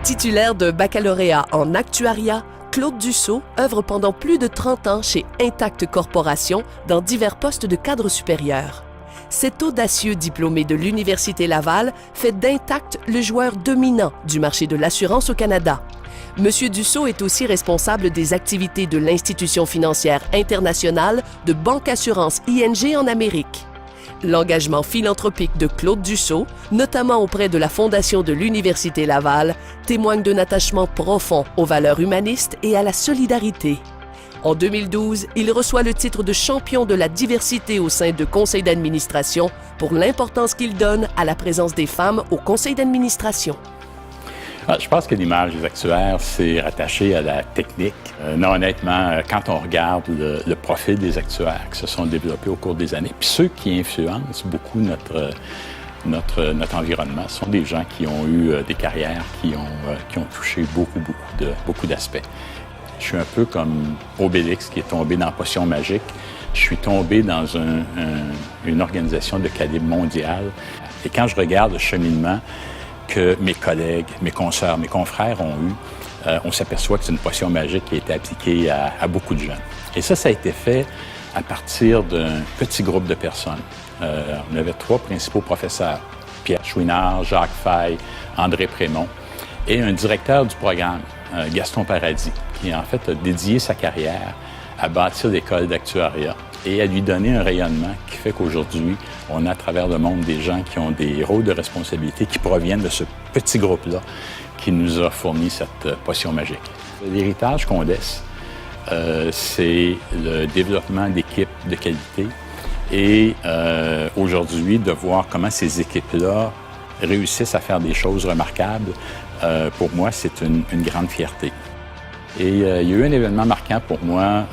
Titulaire d'un baccalauréat en actuariat, Claude Dussault œuvre pendant plus de 30 ans chez Intact Corporation dans divers postes de cadre supérieur. Cet audacieux diplômé de l'Université Laval fait d'Intact le joueur dominant du marché de l'assurance au Canada. Monsieur Dussault est aussi responsable des activités de l'institution financière internationale de Banque Assurance ING en Amérique. L'engagement philanthropique de Claude Dussault, notamment auprès de la Fondation de l'Université Laval, témoigne d'un attachement profond aux valeurs humanistes et à la solidarité. En 2012, il reçoit le titre de champion de la diversité au sein de conseils d'administration pour l'importance qu'il donne à la présence des femmes au conseil d'administration. Je pense que l'image des actuaires, c'est rattaché à la technique. Non, honnêtement, quand on regarde le profil des actuaires qui se sont développés au cours des années, puis ceux qui influencent beaucoup notre environnement, sont des gens qui ont eu des carrières qui ont touché beaucoup d'aspects. Je suis un peu comme Obélix qui est tombé dans la potion magique. Je suis tombé dans une organisation de calibre mondial. Et quand je regarde le cheminement que mes collègues, mes consoeurs, mes confrères ont eu, on s'aperçoit que c'est une potion magique qui a été appliquée à beaucoup de gens. Et ça a été fait à partir d'un petit groupe de personnes. On avait 3 principaux professeurs, Pierre Chouinard, Jacques Faye, André Prémont, et un directeur du programme, Gaston Paradis, qui en fait a dédié sa carrière à bâtir l'école d'actuariat et à lui donner un rayonnement qui fait qu'aujourd'hui, on a à travers le monde des gens qui ont des rôles de responsabilité qui proviennent de ce petit groupe-là qui nous a fourni cette potion magique. L'héritage qu'on laisse, c'est le développement d'équipes de qualité et aujourd'hui, de voir comment ces équipes-là réussissent à faire des choses remarquables, pour moi, c'est une grande fierté. Et il y a eu un événement marquant pour moi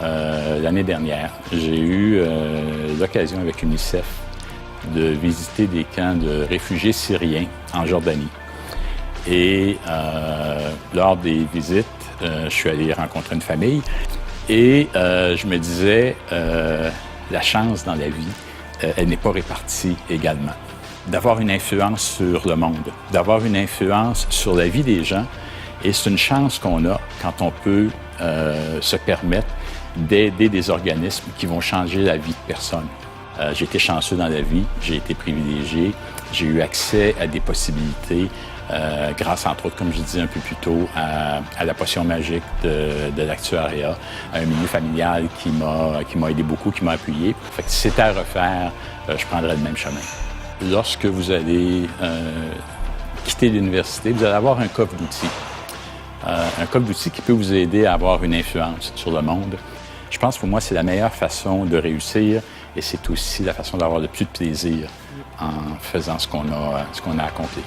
l'année dernière. J'ai eu l'occasion avec UNICEF de visiter des camps de réfugiés syriens en Jordanie. Et lors des visites, je suis allé rencontrer une famille et je me disais, la chance dans la vie, elle n'est pas répartie également. D'avoir une influence sur le monde, d'avoir une influence sur la vie des gens. Et c'est une chance qu'on a quand on peut se permettre d'aider des organismes qui vont changer la vie de personnes. J'ai été chanceux dans la vie, j'ai été privilégié, j'ai eu accès à des possibilités grâce, entre autres, comme je disais un peu plus tôt, à la potion magique de l'actuariat, à un milieu familial qui m'a aidé beaucoup, qui m'a appuyé. Fait que si c'était à refaire, je prendrais le même chemin. Lorsque vous allez quitter l'université, vous allez avoir un coffre d'outils. Un coffre d'outils qui peut vous aider à avoir une influence sur le monde. Je pense que pour moi, c'est la meilleure façon de réussir et c'est aussi la façon d'avoir le plus de plaisir en faisant ce qu'on a accompli.